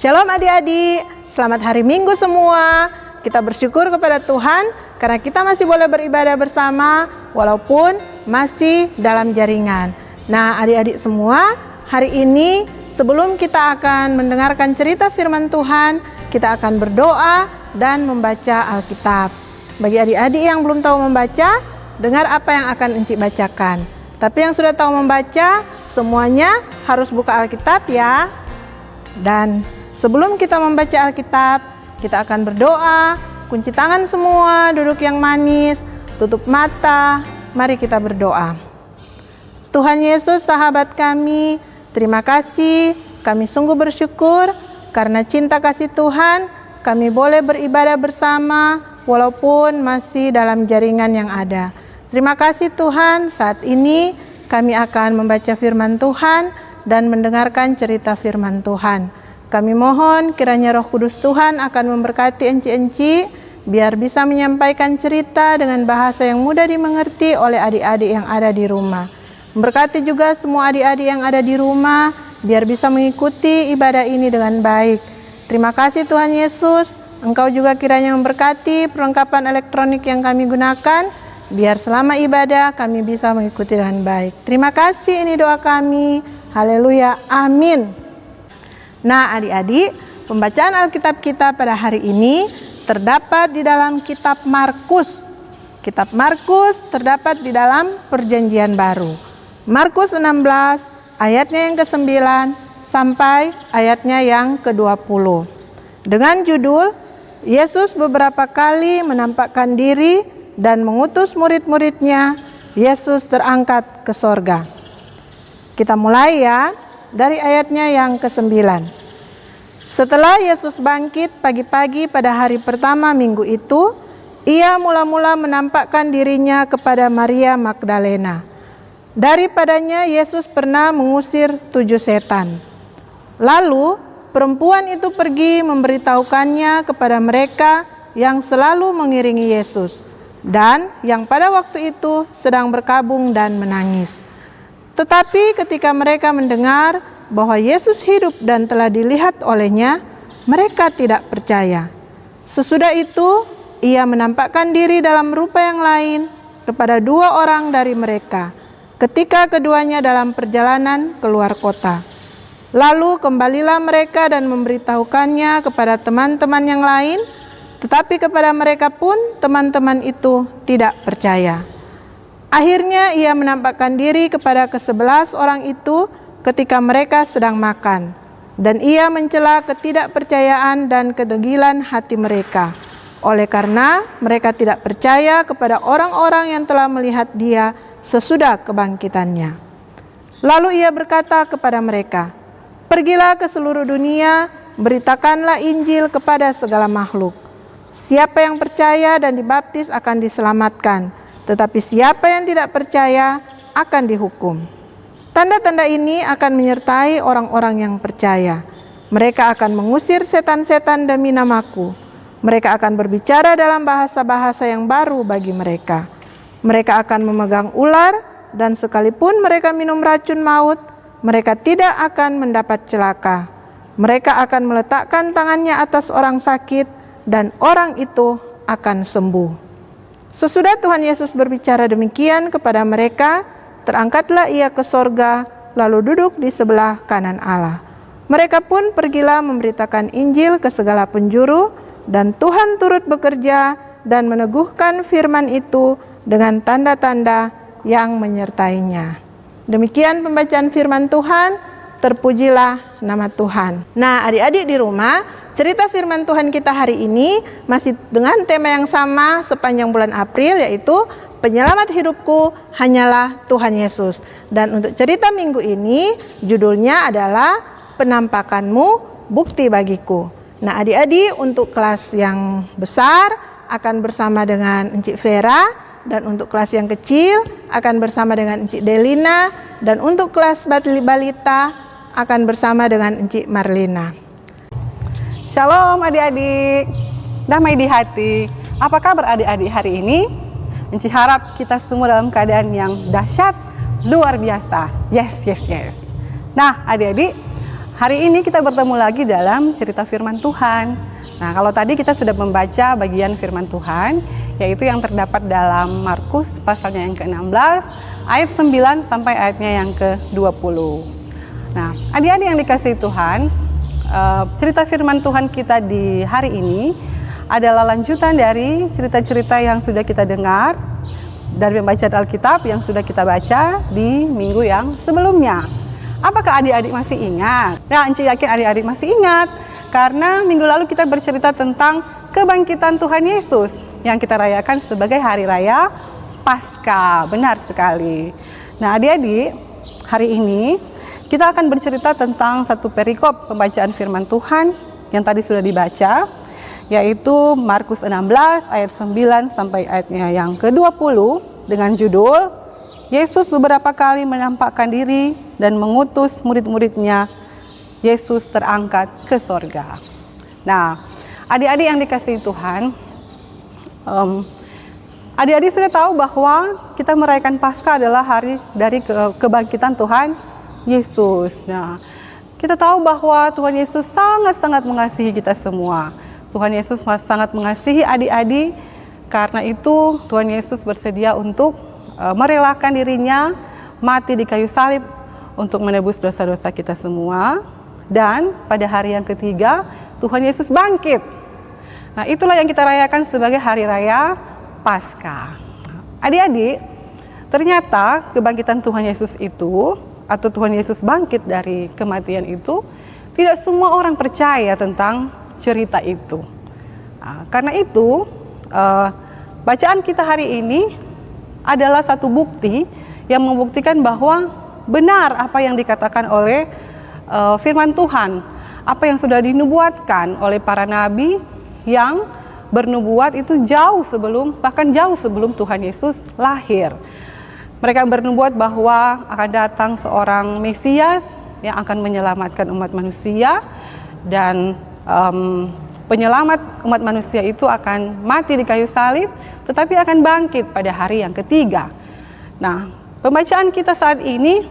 Shalom adik-adik, selamat hari Minggu semua. Kita bersyukur kepada Tuhan karena kita masih boleh beribadah bersama walaupun masih dalam jaringan. Nah adik-adik semua, hari ini sebelum kita akan mendengarkan cerita firman Tuhan, kita akan berdoa dan membaca Alkitab. Bagi adik-adik yang belum tahu membaca, dengar apa yang akan Encik bacakan. Tapi yang sudah tahu membaca, semuanya harus buka Alkitab ya. Dan sebelum kita membaca Alkitab, kita akan berdoa. Kunci tangan semua, duduk yang manis, tutup mata. Mari kita berdoa. Tuhan Yesus, sahabat kami, terima kasih. Kami sungguh bersyukur karena cinta kasih Tuhan, kami boleh beribadah bersama walaupun masih dalam jaringan yang ada. Terima kasih Tuhan, saat ini kami akan membaca firman Tuhan dan mendengarkan cerita firman Tuhan. Kami mohon kiranya Roh Kudus Tuhan akan memberkati enci-enci, biar bisa menyampaikan cerita dengan bahasa yang mudah dimengerti oleh adik-adik yang ada di rumah. Memberkati juga semua adik-adik yang ada di rumah, biar bisa mengikuti ibadah ini dengan baik. Terima kasih Tuhan Yesus, Engkau juga kiranya memberkati perlengkapan elektronik yang kami gunakan, biar selama ibadah kami bisa mengikuti dengan baik. Terima kasih, ini doa kami. Haleluya, amin. Nah adik-adik, pembacaan Alkitab kita pada hari ini terdapat di dalam kitab Markus. Kitab Markus terdapat di dalam Perjanjian Baru. Markus 16 ayatnya yang ke-9 sampai ayatnya yang ke-20. Dengan judul, Yesus beberapa kali menampakkan diri dan mengutus murid-muridnya. Yesus terangkat ke sorga. Kita mulai ya. Dari ayatnya yang ke-9. Setelah Yesus bangkit pagi-pagi pada hari pertama minggu itu, ia mula-mula menampakkan dirinya kepada Maria Magdalena. Daripadanya Yesus pernah mengusir 7 setan. Lalu perempuan itu pergi memberitahukannya kepada mereka yang selalu mengiringi Yesus, dan yang pada waktu itu sedang berkabung dan menangis. Tetapi ketika mereka mendengar bahwa Yesus hidup dan telah dilihat olehnya, mereka tidak percaya. Sesudah itu, ia menampakkan diri dalam rupa yang lain kepada 2 orang dari mereka, ketika keduanya dalam perjalanan keluar kota. Lalu kembalilah mereka dan memberitahukannya kepada teman-teman yang lain, tetapi kepada mereka pun teman-teman itu tidak percaya. Akhirnya ia menampakkan diri kepada ke-11 orang itu ketika mereka sedang makan, dan ia mencela ketidakpercayaan dan kedegilan hati mereka, oleh karena mereka tidak percaya kepada orang-orang yang telah melihat dia sesudah kebangkitannya. Lalu ia berkata kepada mereka, "Pergilah ke seluruh dunia, beritakanlah Injil kepada segala makhluk. Siapa yang percaya dan dibaptis akan diselamatkan, tetapi siapa yang tidak percaya akan dihukum. Tanda-tanda ini akan menyertai orang-orang yang percaya. Mereka akan mengusir setan-setan demi namaku. Mereka akan berbicara dalam bahasa-bahasa yang baru bagi mereka. Mereka akan memegang ular, dan sekalipun mereka minum racun maut, mereka tidak akan mendapat celaka. Mereka akan meletakkan tangannya atas orang sakit, dan orang itu akan sembuh." Sesudah Tuhan Yesus berbicara demikian kepada mereka, terangkatlah ia ke sorga, lalu duduk di sebelah kanan Allah. Mereka pun pergilah memberitakan Injil ke segala penjuru, dan Tuhan turut bekerja dan meneguhkan firman itu dengan tanda-tanda yang menyertainya. Demikian pembacaan firman Tuhan, terpujilah nama Tuhan. Nah adik-adik di rumah, cerita firman Tuhan kita hari ini masih dengan tema yang sama sepanjang bulan April, yaitu penyelamat hidupku hanyalah Tuhan Yesus. Dan untuk cerita minggu ini judulnya adalah penampakanmu bukti bagiku. Nah adik-adik untuk kelas yang besar akan bersama dengan Encik Vera, dan untuk kelas yang kecil akan bersama dengan Encik Delina, dan untuk kelas balita akan bersama dengan Encik Marlina. Shalom adik-adik, damai di hati. Apa kabar adik-adik hari ini? Encik harap kita semua dalam keadaan yang dahsyat, luar biasa. Yes. Nah adik-adik, hari ini kita bertemu lagi dalam cerita firman Tuhan. Nah, kalau tadi kita sudah membaca bagian firman Tuhan, yaitu yang terdapat dalam Markus pasalnya yang ke-16, ayat 9 sampai ayatnya yang ke-20. Nah, adik-adik yang dikasihi Tuhan, cerita firman Tuhan kita di hari ini adalah lanjutan dari cerita-cerita yang sudah kita dengar dari pembacaan Alkitab yang sudah kita baca di minggu yang sebelumnya. Apakah adik-adik masih ingat? Ya, Enci yakin adik-adik masih ingat. Karena minggu lalu kita bercerita tentang kebangkitan Tuhan Yesus yang kita rayakan sebagai hari raya Paskah. Benar sekali. Nah, adik-adik, hari ini kita akan bercerita tentang satu perikop pembacaan firman Tuhan yang tadi sudah dibaca, yaitu Markus 16 ayat 9 sampai ayatnya yang ke-20 dengan judul Yesus beberapa kali menampakkan diri dan mengutus murid-muridnya. Yesus terangkat ke sorga. Nah, adik-adik yang dikasihi Tuhan, adik-adik sudah tahu bahwa kita merayakan Paskah adalah hari dari kebangkitan Tuhan Yesus. Nah, kita tahu bahwa Tuhan Yesus sangat-sangat mengasihi kita semua. Tuhan Yesus sangat mengasihi adik-adik, karena itu Tuhan Yesus bersedia untuk merelakan dirinya mati di kayu salib untuk menebus dosa-dosa kita semua. Dan pada hari yang ketiga, Tuhan Yesus bangkit. Nah, itulah yang kita rayakan sebagai hari raya Paskah. Adik-adik, ternyata kebangkitan Tuhan Yesus itu, atau Tuhan Yesus bangkit dari kematian itu, tidak semua orang percaya tentang cerita itu. Nah, karena itu, bacaan kita hari ini adalah satu bukti yang membuktikan bahwa benar apa yang dikatakan oleh firman Tuhan, apa yang sudah dinubuatkan oleh para nabi yang bernubuat itu bahkan jauh sebelum Tuhan Yesus lahir. Mereka bernubuat bahwa akan datang seorang Mesias yang akan menyelamatkan umat manusia, dan penyelamat umat manusia itu akan mati di kayu salib, tetapi akan bangkit pada hari yang ketiga. Nah, pembacaan kita saat ini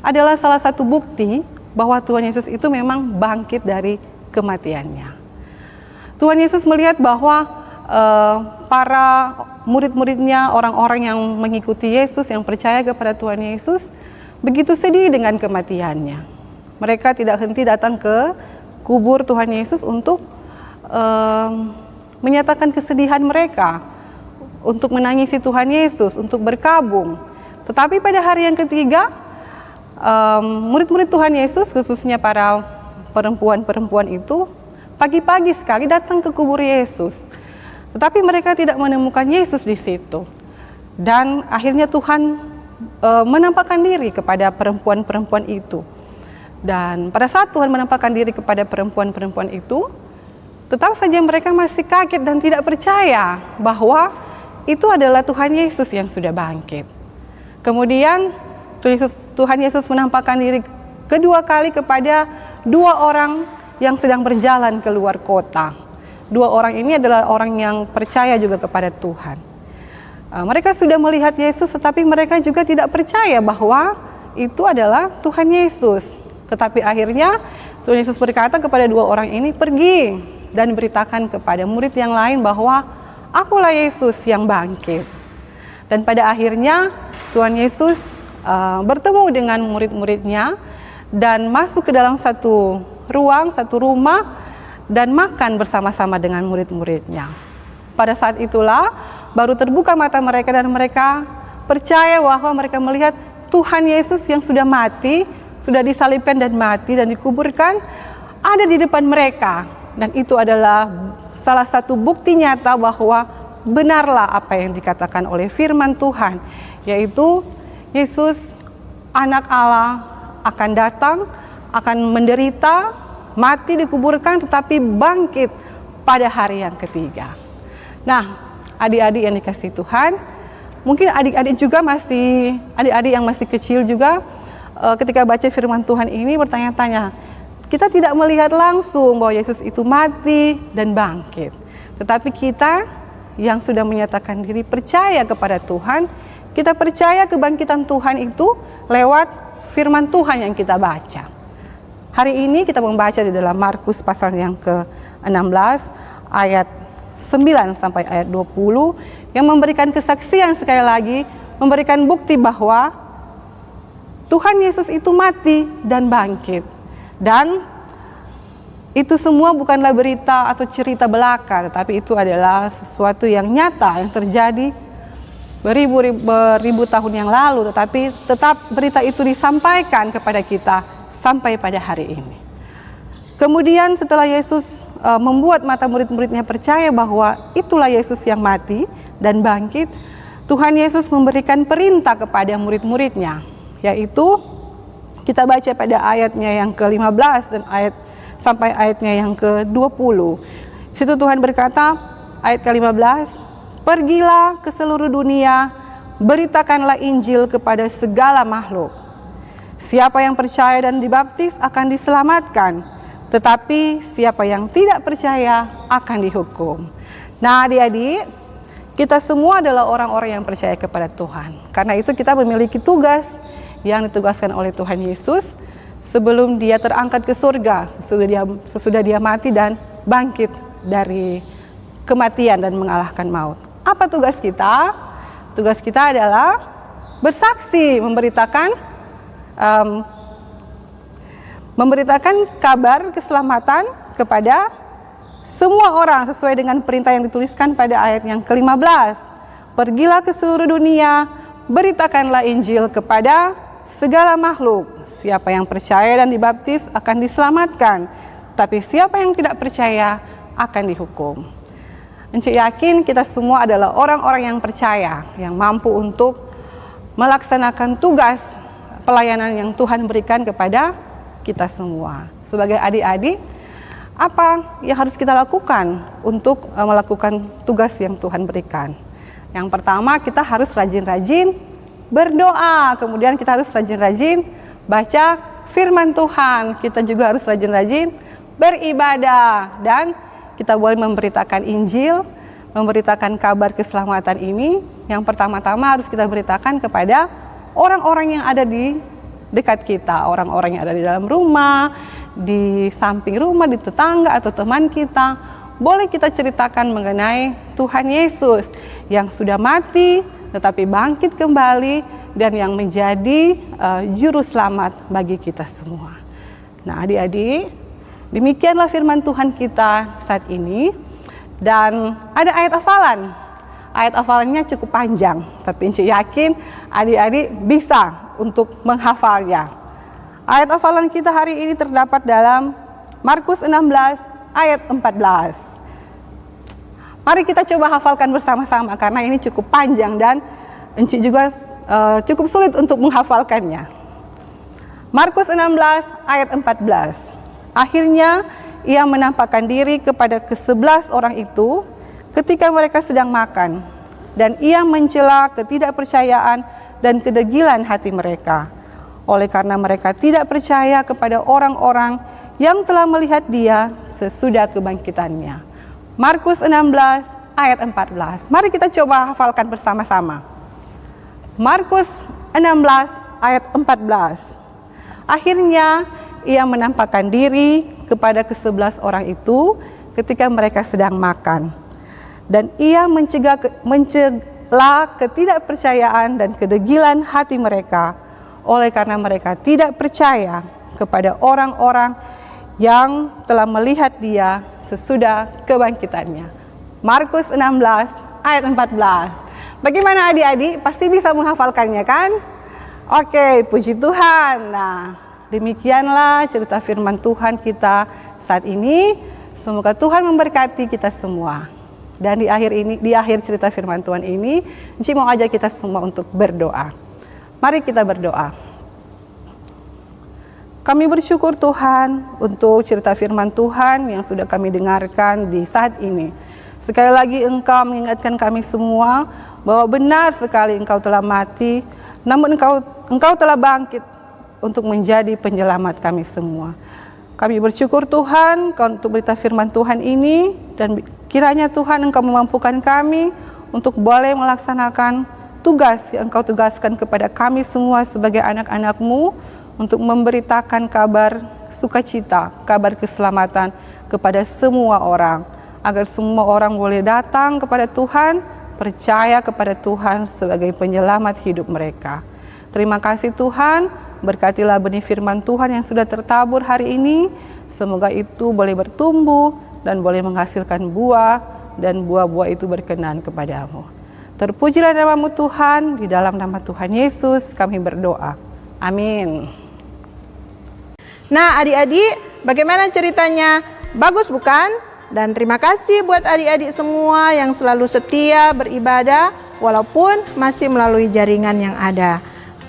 adalah salah satu bukti bahwa Tuhan Yesus itu memang bangkit dari kematiannya. Tuhan Yesus melihat bahwa para murid-muridnya, orang-orang yang mengikuti Yesus, yang percaya kepada Tuhan Yesus, begitu sedih dengan kematiannya. Mereka tidak henti datang ke kubur Tuhan Yesus untuk menyatakan kesedihan mereka, untuk menangisi Tuhan Yesus, untuk berkabung. Tetapi pada hari yang ketiga, murid-murid Tuhan Yesus, khususnya para perempuan-perempuan itu, pagi-pagi sekali datang ke kubur Yesus. Tetapi mereka tidak menemukan Yesus di situ. Dan akhirnya Tuhan menampakkan diri kepada perempuan-perempuan itu. Dan pada saat Tuhan menampakkan diri kepada perempuan-perempuan itu, tetap saja mereka masih kaget dan tidak percaya bahwa itu adalah Tuhan Yesus yang sudah bangkit. Kemudian Tuhan Yesus menampakkan diri kedua kali kepada dua orang yang sedang berjalan keluar kota. Dua orang ini adalah orang yang percaya juga kepada Tuhan. Mereka sudah melihat Yesus, tetapi mereka juga tidak percaya bahwa itu adalah Tuhan Yesus. Tetapi akhirnya Tuhan Yesus berkata kepada dua orang ini, "Pergi dan beritakan kepada murid yang lain bahwa akulah Yesus yang bangkit." Dan pada akhirnya Tuhan Yesus bertemu dengan murid-muridnya dan masuk ke dalam satu ruang, satu rumah, dan makan bersama-sama dengan murid-muridnya. Pada saat itulah baru terbuka mata mereka dan mereka percaya bahwa mereka melihat Tuhan Yesus yang sudah mati, sudah disalibkan dan mati dan dikuburkan, ada di depan mereka. Dan itu adalah salah satu bukti nyata bahwa benarlah apa yang dikatakan oleh firman Tuhan, yaitu Yesus, anak Allah, akan datang, akan menderita, mati, dikuburkan, tetapi bangkit pada hari yang ketiga. Nah, adik-adik yang dikasihi Tuhan, mungkin adik-adik yang masih kecil juga, ketika baca firman Tuhan ini bertanya-tanya, kita tidak melihat langsung bahwa Yesus itu mati dan bangkit. Tetapi kita yang sudah menyatakan diri percaya kepada Tuhan, kita percaya kebangkitan Tuhan itu lewat firman Tuhan yang kita baca. Hari ini kita membaca di dalam Markus pasal yang ke-16 ayat 9 sampai ayat 20 yang memberikan kesaksian sekali lagi, memberikan bukti bahwa Tuhan Yesus itu mati dan bangkit. Dan itu semua bukanlah berita atau cerita belaka, tetapi itu adalah sesuatu yang nyata yang terjadi beribu tahun yang lalu, tetapi tetap berita itu disampaikan kepada kita sampai pada hari ini. Kemudian setelah Yesus membuat mata murid-muridnya percaya bahwa itulah Yesus yang mati dan bangkit, Tuhan Yesus memberikan perintah kepada murid-muridnya, yaitu kita baca pada ayatnya yang ke-15 dan sampai ayatnya yang ke-20. Situ Tuhan berkata, ayat ke-15, "Pergilah ke seluruh dunia, beritakanlah Injil kepada segala makhluk. Siapa yang percaya dan dibaptis akan diselamatkan, tetapi siapa yang tidak percaya akan dihukum." Nah, adik-adik, kita semua adalah orang-orang yang percaya kepada Tuhan. Karena itu kita memiliki tugas yang ditugaskan oleh Tuhan Yesus sebelum dia terangkat ke surga, sesudah dia mati dan bangkit dari kematian dan mengalahkan maut. Apa tugas kita? Tugas kita adalah bersaksi, memberitakan kabar keselamatan kepada semua orang sesuai dengan perintah yang dituliskan pada ayat yang ke-15. "Pergilah ke seluruh dunia, beritakanlah Injil kepada segala makhluk. Siapa yang percaya dan dibaptis akan diselamatkan, tapi siapa yang tidak percaya akan dihukum." Encik yakin kita semua adalah orang-orang yang percaya, yang mampu untuk melaksanakan tugas pelayanan yang Tuhan berikan kepada kita semua. Sebagai adik-adik, apa yang harus kita lakukan untuk melakukan tugas yang Tuhan berikan? Yang pertama, kita harus rajin-rajin berdoa. Kemudian kita harus rajin-rajin baca firman Tuhan. Kita juga harus rajin-rajin beribadah. Dan kita boleh memberitakan Injil, memberitakan kabar keselamatan ini. Yang pertama-tama harus kita beritakan kepada orang-orang yang ada di dekat kita. Orang-orang yang ada di dalam rumah, di samping rumah, di tetangga atau teman kita. Boleh kita ceritakan mengenai Tuhan Yesus yang sudah mati tetapi bangkit kembali dan yang menjadi juru selamat bagi kita semua. Nah, adik-adik, demikianlah firman Tuhan kita saat ini. Dan ada ayat hafalan. Ayat hafalannya cukup panjang, tapi Encik yakin adik-adik bisa untuk menghafalnya. Ayat hafalan kita hari ini terdapat dalam Markus 16 ayat 14. Mari kita coba hafalkan bersama-sama karena ini cukup panjang dan Encik juga cukup sulit untuk menghafalkannya. Markus 16 ayat 14. "Akhirnya ia menampakkan diri kepada ke-11 orang itu ketika mereka sedang makan, dan ia mencela ketidakpercayaan dan kedegilan hati mereka. Oleh karena mereka tidak percaya kepada orang-orang yang telah melihat dia sesudah kebangkitannya." Markus 16 ayat 14. Mari kita coba hafalkan bersama-sama. Markus 16 ayat 14. "Akhirnya ia menampakkan diri kepada ke-11 orang itu ketika mereka sedang makan, dan ia mencela ketidakpercayaan dan kedegilan hati mereka, oleh karena mereka tidak percaya kepada orang-orang yang telah melihat dia sesudah kebangkitannya." Markus 16 ayat 14. Bagaimana adik-adik? Pasti bisa menghafalkannya kan? Oke, puji Tuhan. Nah, demikianlah cerita firman Tuhan kita saat ini. Semoga Tuhan memberkati kita semua. Dan di akhir cerita firman Tuhan ini, Encik mau ajak kita semua untuk berdoa. Mari kita berdoa. Kami bersyukur Tuhan untuk cerita firman Tuhan yang sudah kami dengarkan di saat ini. Sekali lagi Engkau mengingatkan kami semua bahwa benar sekali Engkau telah mati, namun Engkau telah bangkit untuk menjadi penyelamat kami semua. Kami bersyukur Tuhan untuk berita firman Tuhan ini, dan kiranya Tuhan Engkau memampukan kami untuk boleh melaksanakan tugas yang Engkau tugaskan kepada kami semua sebagai anak-anak-Mu, untuk memberitakan kabar sukacita, kabar keselamatan kepada semua orang, agar semua orang boleh datang kepada Tuhan, percaya kepada Tuhan sebagai penyelamat hidup mereka. Terima kasih Tuhan, berkatilah benih firman Tuhan yang sudah tertabur hari ini, semoga itu boleh bertumbuh dan boleh menghasilkan buah, dan buah-buah itu berkenan kepadamu. Terpujilah namamu Tuhan, di dalam nama Tuhan Yesus kami berdoa. Amin. Nah adik-adik, bagaimana ceritanya? Bagus bukan? Dan terima kasih buat adik-adik semua yang selalu setia beribadah walaupun masih melalui jaringan yang ada.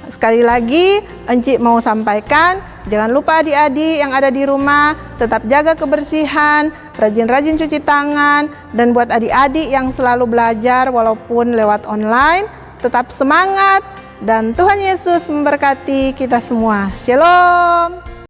Sekali lagi, Encik mau sampaikan, jangan lupa adik-adik yang ada di rumah, tetap jaga kebersihan, rajin-rajin cuci tangan, dan buat adik-adik yang selalu belajar walaupun lewat online, tetap semangat, dan Tuhan Yesus memberkati kita semua. Shalom.